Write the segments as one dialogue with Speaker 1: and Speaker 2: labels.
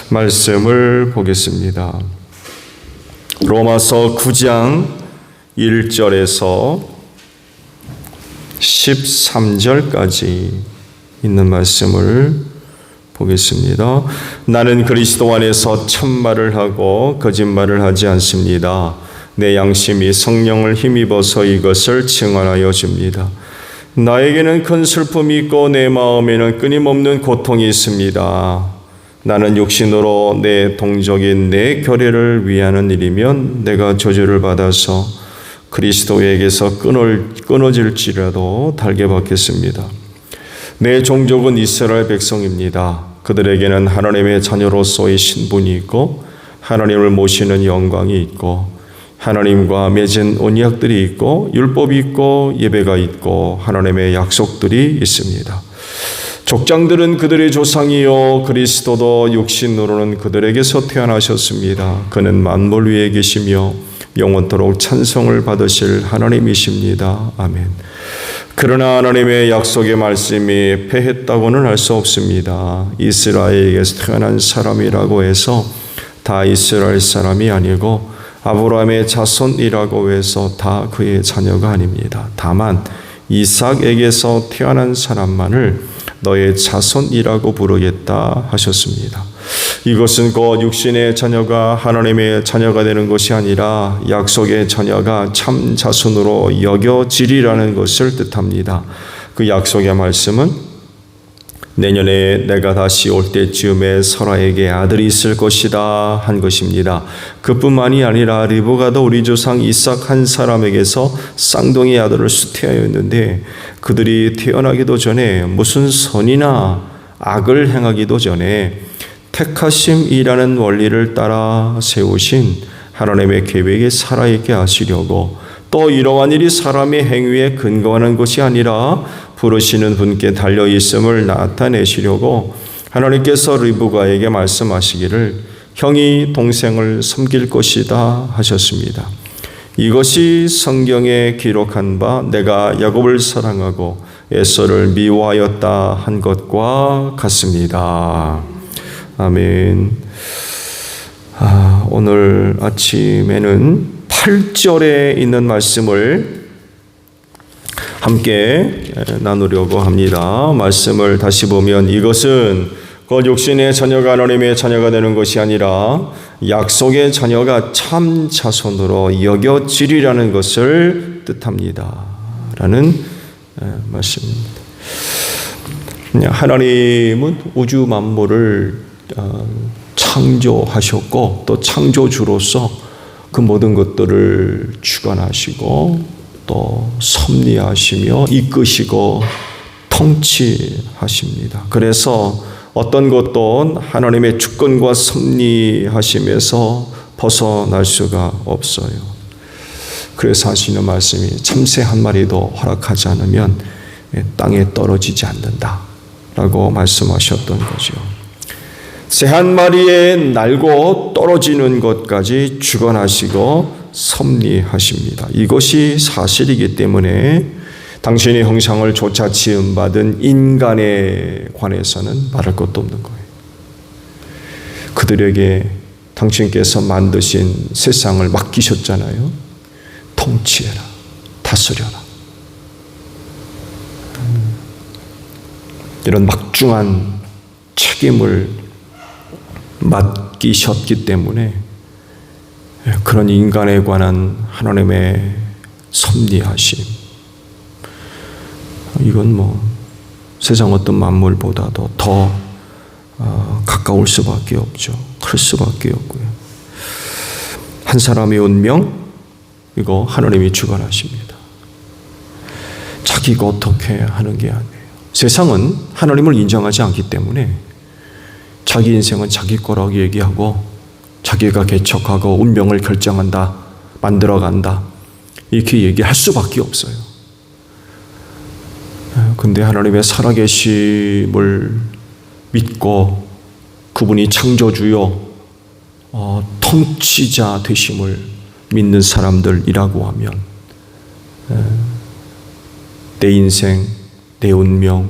Speaker 1: 말씀을 보겠습니다. 로마서 9장 1절에서 13절까지 있는 말씀을 보겠습니다. 나는 그리스도 안에서 참말을 하고 거짓말을 하지 않습니다. 내 양심이 성령을 힘입어서 이것을 증언하여 줍니다. 나에게는 큰 슬픔이 있고 내 마음에는 끊임없는 고통이 있습니다. 나는 육신으로 내 동족인 내 교례를 위하는 일이면 내가 저주를 받아서 그리스도에게서 끊어질지라도 달게 받겠습니다. 내 종족은 이스라엘 백성입니다. 그들에게는 하나님의 자녀로서의 신분이 있고 하나님을 모시는 영광이 있고 하나님과 맺은 언약들이 있고 율법이 있고 예배가 있고 하나님의 약속들이 있습니다. 족장들은 그들의 조상이요 그리스도도 육신으로는 그들에게서 태어나셨습니다. 그는 만물 위에 계시며 영원토록 찬송을 받으실 하나님이십니다. 아멘. 그러나 하나님의 약속의 말씀이 패했다고는 할 수 없습니다. 이스라엘에게서 태어난 사람이라고 해서 다 이스라엘 사람이 아니고 아브라함의 자손이라고 해서 다 그의 자녀가 아닙니다. 다만 이삭에게서 태어난 사람만을 너의 자손이라고 부르겠다 하셨습니다. 이것은 곧 육신의 자녀가 하나님의 자녀가 되는 것이 아니라 약속의 자녀가 참 자손으로 여겨지리라는 것을 뜻합니다. 그 약속의 말씀은 내년에 내가 다시 올 때쯤에 설아에게 아들이 있을 것이다 한 것입니다. 그뿐만이 아니라 리브가도 우리 조상 이삭 한 사람에게서 쌍둥이 아들을 수태하였는데 그들이 태어나기도 전에 무슨 선이나 악을 행하기도 전에 택하심이라는 원리를 따라 세우신 하나님의 계획에 살아있게 하시려고 또 이러한 일이 사람의 행위에 근거하는 것이 아니라 부르시는 분께 달려있음을 나타내시려고 하나님께서 리브가에게 말씀하시기를 형이 동생을 섬길 것이다 하셨습니다. 이것이 성경에 기록한 바 내가 야곱을 사랑하고 에서를 미워하였다 한 것과 같습니다. 아멘. 오늘 아침에는 8절에 있는 말씀을 함께 나누려고 합니다. 말씀을 다시 보면 이것은 곧 육신의 자녀가 하나님의 자녀가 되는 것이 아니라 약속의 자녀가 참 자손으로 여겨지리라는 것을 뜻합니다. 라는 말씀입니다. 하나님은 우주 만물을 창조하셨고 또 창조주로서 그 모든 것들을 주관하시고 또 섭리하시며 이끄시고 통치하십니다. 그래서 어떤 것도 하나님의 주권과 섭리하심에서 벗어날 수가 없어요. 그래서 하시는 말씀이 참새 한 마리도 허락하지 않으면 땅에 떨어지지 않는다 라고 말씀하셨던 거죠. 새 한 마리에 날고 떨어지는 것까지 주관하시고 섭리하십니다. 이것이 사실이기 때문에 당신의 형상을 조차 지음받은 인간에 관해서는 말할 것도 없는 거예요. 그들에게 당신께서 만드신 세상을 맡기셨잖아요. 통치해라, 다스려라. 이런 막중한 책임을 맡기셨기 때문에 그런 인간에 관한 하나님의 섭리하심, 이건 세상 어떤 만물보다도 더 가까울 수밖에 없죠. 클 수밖에 없고요. 한 사람의 운명, 이거 하나님이 주관하십니다. 자기가 어떻게 하는 게 아니에요. 세상은 하나님을 인정하지 않기 때문에 자기 인생은 자기 거라고 얘기하고 자기가 개척하고 운명을 결정한다, 만들어간다 이렇게 얘기할 수밖에 없어요. 근데 하나님의 살아계심을 믿고 그분이 창조주요 통치자 되심을 믿는 사람들이라고 하면 내 인생, 내 운명,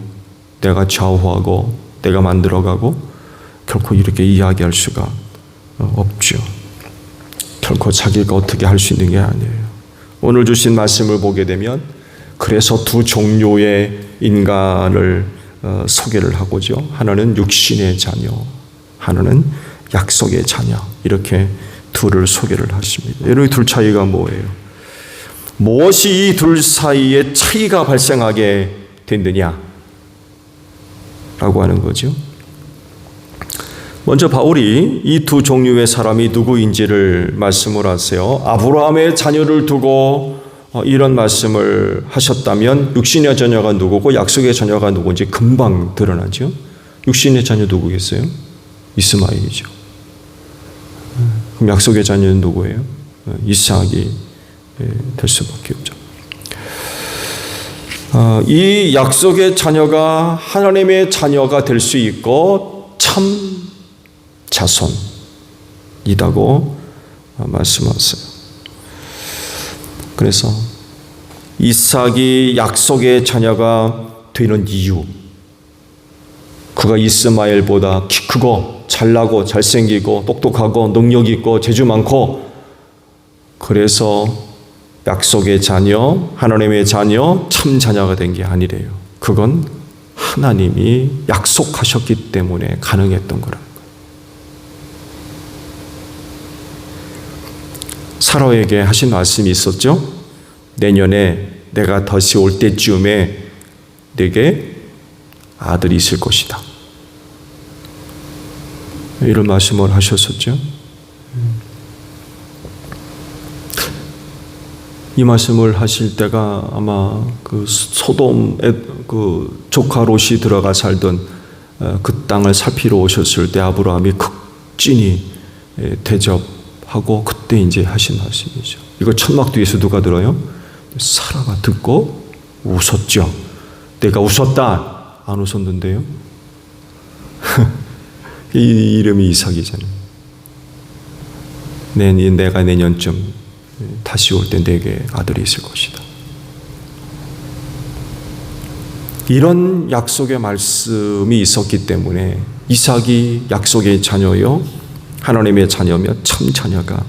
Speaker 1: 내가 좌우하고 내가 만들어가고 결코 이렇게 이야기할 수가 없죠. 결코 자기가 어떻게 할 수 있는 게 아니에요. 오늘 주신 말씀을 보게 되면 그래서 두 종류의 인간을 소개를 하고죠. 하나는 육신의 자녀, 하나는 약속의 자녀, 이렇게 둘을 소개를 하십니다. 여러분, 이 둘 차이가 뭐예요? 무엇이 이 둘 사이에 차이가 발생하게 됐느냐 라고 하는 거죠. 먼저 바울이 이 두 종류의 사람이 누구인지를 말씀을 하세요. 아브라함의 자녀를 두고 이런 말씀을 하셨다면 육신의 자녀가 누구고 약속의 자녀가 누구인지 금방 드러나죠. 육신의 자녀 누구겠어요? 이스마엘이죠. 그럼 약속의 자녀는 누구예요? 이삭이 될 수밖에 없죠. 이 약속의 자녀가 하나님의 자녀가 될 수 있고 참 자손이라고 말씀하세요. 그래서 이삭이 약속의 자녀가 되는 이유, 그가 이스마엘보다 키 크고 잘나고 잘생기고 똑똑하고 능력 있고 재주 많고 그래서 약속의 자녀, 하나님의 자녀, 참 자녀가 된 게 아니래요. 그건 하나님이 약속하셨기 때문에 가능했던 거라는 거예요. 사라에게 하신 말씀이 있었죠. 내년에 내가 다시 올 때쯤에 내게 아들이 있을 것이다. 이런 말씀을 하셨었죠. 이 말씀을 하실 때가 아마 그 소돔에 그 조카 롯이 들어가 살던 그 땅을 살피러 오셨을 때 아브라함이 극진히 대접하고 그때 이제 하신 말씀이죠. 이거 천막 뒤에서 누가 들어요? 사라가 듣고 웃었죠. 내가 웃었다. 안 웃었는데요. 이 이름이 이삭이잖아요. 내가 내년쯤 다시 올 때 내게 아들이 있을 것이다. 이런 약속의 말씀이 있었기 때문에 이삭이 약속의 자녀요, 하나님의 자녀며 참 자녀가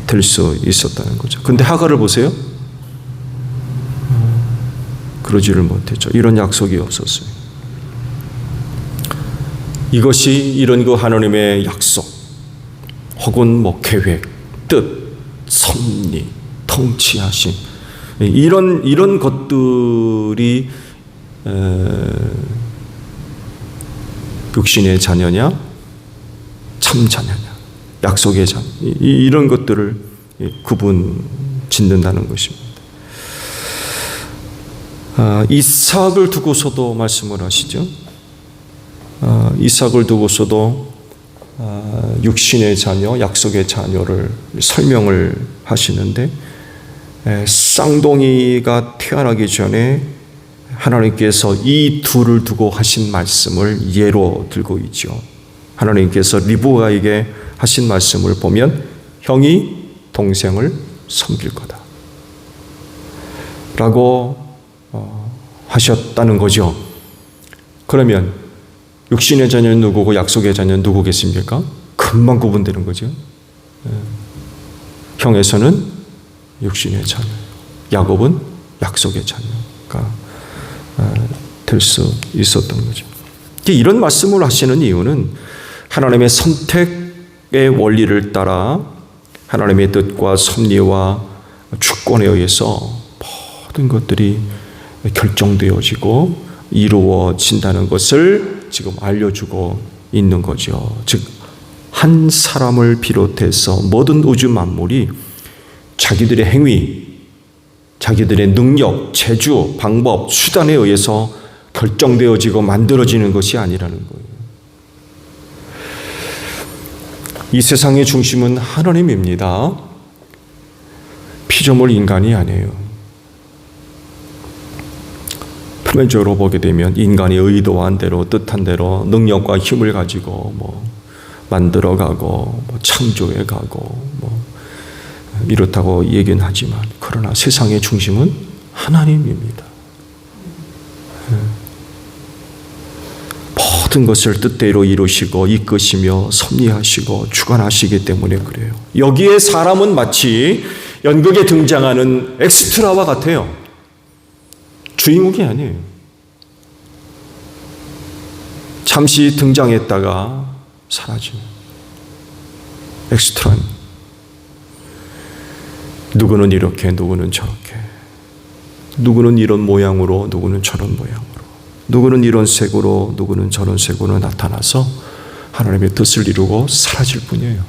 Speaker 1: 될 수 있었다는 거죠. 근데 하갈을 보세요. 그러지를 못했죠. 이런 약속이 없었어요. 이것이 이런 그 하나님의 약속 혹은 뭐 계획, 뜻, 섭리, 통치하심 이런 것들이 육신의 자녀냐 참 자녀냐 약속의 자녀 이런 것들을 구분 짓는다는 것입니다. 이삭을 두고서도 말씀을 하시죠. 이삭을 두고서도 육신의 자녀, 약속의 자녀를 설명을 하시는데 쌍둥이가 태어나기 전에 하나님께서 이 둘을 두고 하신 말씀을 예로 들고 있죠. 하나님께서 리브가에게 하신 말씀을 보면 형이 동생을 섬길 거다 라고 하셨다는 거죠. 그러면 육신의 자녀는 누구고 약속의 자녀는 누구겠습니까? 금방 구분되는 거죠. 형에서는 육신의 자녀, 야곱은 약속의 자녀가 될 수 있었던 거죠. 이런 말씀을 하시는 이유는 하나님의 선택의 원리를 따라 하나님의 뜻과 섭리와 주권에 의해서 모든 것들이 결정되어지고 이루어진다는 것을 지금 알려주고 있는 거죠. 즉, 한 사람을 비롯해서 모든 우주 만물이 자기들의 행위, 자기들의 능력, 재주, 방법, 수단에 의해서 결정되어지고 만들어지는 것이 아니라는 거예요. 이 세상의 중심은 하나님입니다. 피조물 인간이 아니에요. 표면적으로 보게 되면 인간이 의도한 대로 뜻한 대로 능력과 힘을 가지고 만들어가고 창조해가고 이렇다고 얘기는 하지만 그러나 세상의 중심은 하나님입니다. 모든 것을 뜻대로 이루시고 이끄시며 섭리하시고 주관하시기 때문에 그래요. 여기에 사람은 마치 연극에 등장하는 엑스트라와 같아요. 주인공이 아니에요. 잠시 등장했다가 사라지는 엑스트라. 누구는 이렇게, 누구는 저렇게, 누구는 이런 모양으로, 누구는 저런 모양으로, 누구는 이런 색으로, 누구는 저런 색으로 나타나서 하나님의 뜻을 이루고 사라질 뿐이에요.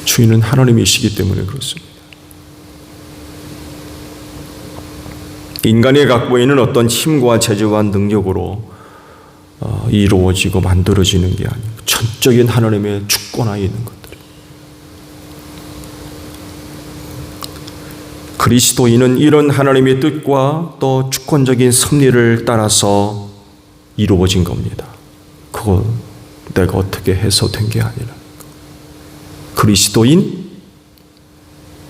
Speaker 1: 주인은 하나님이시기 때문에 그렇습니다. 인간이 갖고 있는 어떤 힘과 재주와 능력으로 이루어지고 만들어지는 게 아니고 전적인 하나님의 주권하에 있는 것들. 그리스도인은 이런 하나님의 뜻과 또 주권적인 섭리를 따라서 이루어진 겁니다. 그거 내가 어떻게 해서 된 게 아니라. 그리스도인?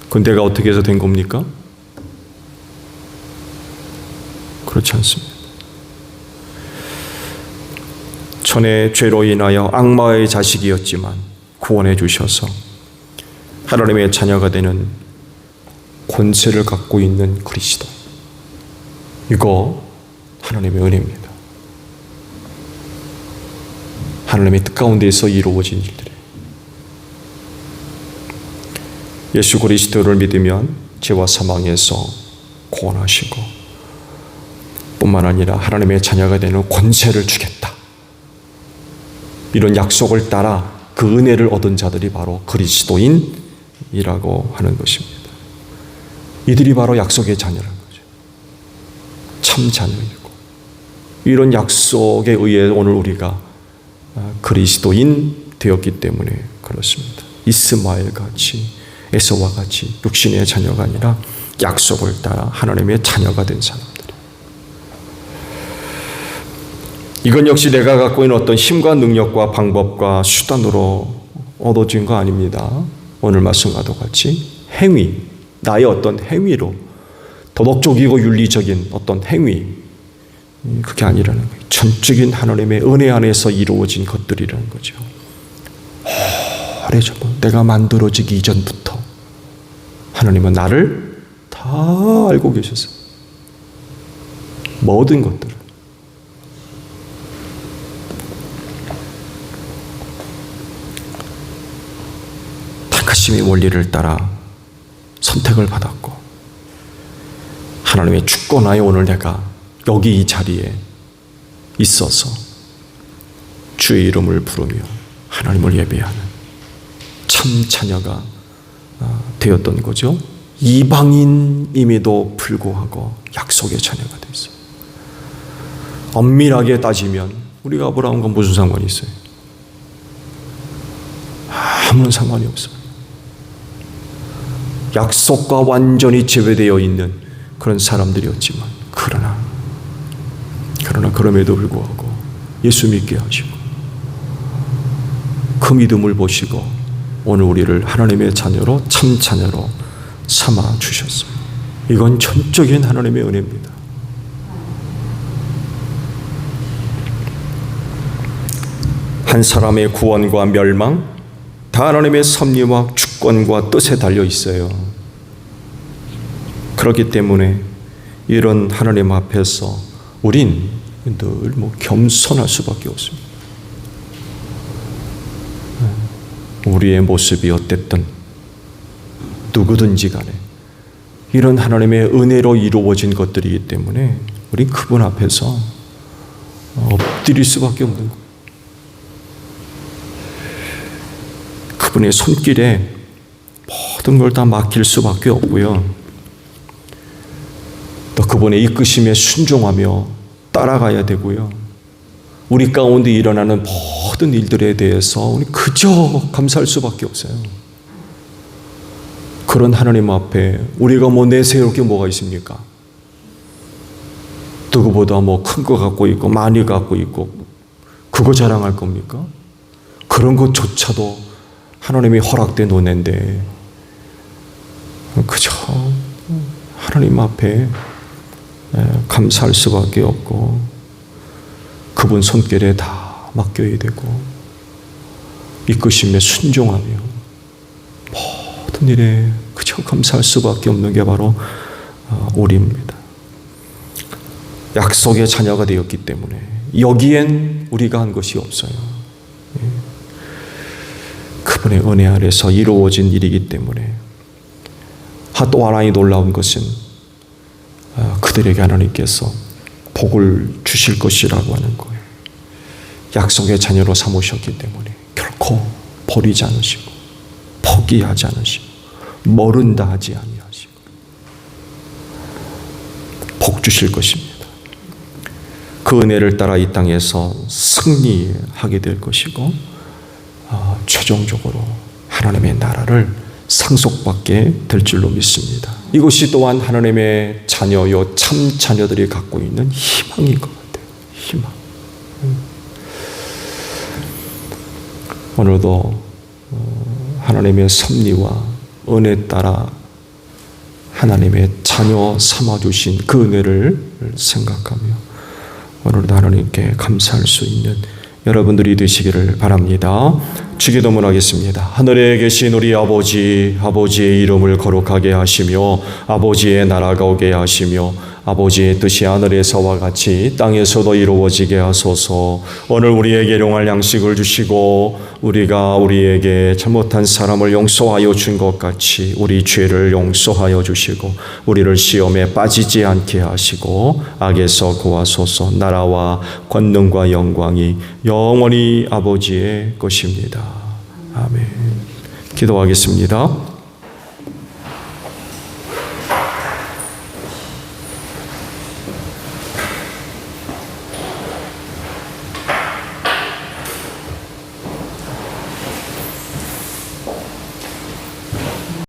Speaker 1: 그건 내가 어떻게 해서 된 겁니까? 그렇지 않습니다. 전에 죄로 인하여 악마의 자식이었지만 구원해 주셔서 하나님의 자녀가 되는 권세를 갖고 있는 그리스도. 이거 하나님의 은혜입니다. 하나님의 뜻 가운데에서 이루어진 일들이에요. 예수 그리스도를 믿으면 죄와 사망에서 구원하시고 뿐만 아니라 하나님의 자녀가 되는 권세를 주겠다. 이런 약속을 따라 그 은혜를 얻은 자들이 바로 그리스도인이라고 하는 것입니다. 이들이 바로 약속의 자녀라는 거죠. 참 자녀이고 이런 약속에 의해 오늘 우리가 그리스도인 되었기 때문에 그렇습니다. 이스마엘 같이 에서와 같이 육신의 자녀가 아니라 약속을 따라 하나님의 자녀가 된 사람들. 이건 역시 내가 갖고 있는 어떤 힘과 능력과 방법과 수단으로 얻어진 거 아닙니다. 오늘 말씀과도 같이 행위, 나의 어떤 행위로 도덕적이고 윤리적인 어떤 행위, 그게 아니라는 거예요. 전적인 하나님의 은혜 안에서 이루어진 것들이라는 거죠. 오래전부터 내가 만들어지기 이전부터 하나님은 나를 다 알고 계셨어요. 모든 것들을. 택하심의 원리를 따라 선택을 받았고 하나님의 주권하에 오늘 내가 여기 이 자리에 있어서 주의 이름을 부르며 하나님을 예배하는 참 자녀가 되었던 거죠. 이방인임에도 불구하고 약속의 자녀가 됐어요. 엄밀하게 따지면 우리가 아브라함과 무슨 상관이 있어요? 아무런 상관이 없어요. 약속과 완전히 제외되어 있는 그런 사람들이었지만 그러나 그럼에도 불구하고 예수 믿게 하시고 그 믿음을 보시고 오늘 우리를 하나님의 자녀로 참 자녀로 삼아 주셨어요. 이건 전적인 하나님의 은혜입니다. 한 사람의 구원과 멸망 다 하나님의 섭리와 주권과 뜻에 달려 있어요. 그렇기 때문에 이런 하나님 앞에서 우린 늘 겸손할 수밖에 없습니다. 우리의 모습이 어땠든 누구든지 간에 이런 하나님의 은혜로 이루어진 것들이기 때문에 우린 그분 앞에서 엎드릴 수밖에 없는 거예요. 그분의 손길에 모든 걸 다 맡길 수밖에 없고요. 또 그분의 이끄심에 순종하며 따라가야 되고요. 우리 가운데 일어나는 모든 일들에 대해서 우리 그저 감사할 수밖에 없어요. 그런 하나님 앞에 우리가 내세울 게 뭐가 있습니까? 누구보다 큰 거 갖고 있고 많이 갖고 있고 그거 자랑할 겁니까? 그런 것조차도 하나님이 허락된 은혜인데 그저 하나님 앞에 감사할 수밖에 없고 그분 손길에 다 맡겨야 되고 이끄심에 순종하며 모든 일에 그저 감사할 수밖에 없는 게 바로 우리입니다. 약속의 자녀가 되었기 때문에 여기엔 우리가 한 것이 없어요. 그분의 은혜 아래서 이루어진 일이기 때문에 또 하나의 놀라운 것은 그들에게 하나님께서 복을 주실 것이라고 하는 거예요. 약속의 자녀로 삼으셨기 때문에 결코 버리지 않으시고 포기하지 않으시고 모른다 하지 아니하시고 복 주실 것입니다. 그 은혜를 따라 이 땅에서 승리하게 될 것이고 최종적으로 하나님의 나라를 상속받게 될 줄로 믿습니다. 이것이 또한 하나님의 자녀요 참 자녀들이 갖고 있는 희망인 것 같아요. 희망. 오늘도 하나님의 섭리와 은혜 따라 하나님의 자녀 삼아주신 그 은혜를 생각하며 오늘도 하나님께 감사할 수 있는 여러분들이 되시기를 바랍니다. 주기도문 하겠습니다. 하늘에 계신 우리 아버지, 아버지의 이름을 거룩하게 하시며 아버지의 나라가 오게 하시며 아버지의 뜻이 하늘에서와 같이 땅에서도 이루어지게 하소서. 오늘 우리에게 일용할 양식을 주시고 우리가 우리에게 잘못한 사람을 용서하여 준 것 같이 우리 죄를 용서하여 주시고 우리를 시험에 빠지지 않게 하시고 악에서 구하소서. 나라와 권능과 영광이 영원히 아버지의 것입니다. 아멘. 기도하겠습니다.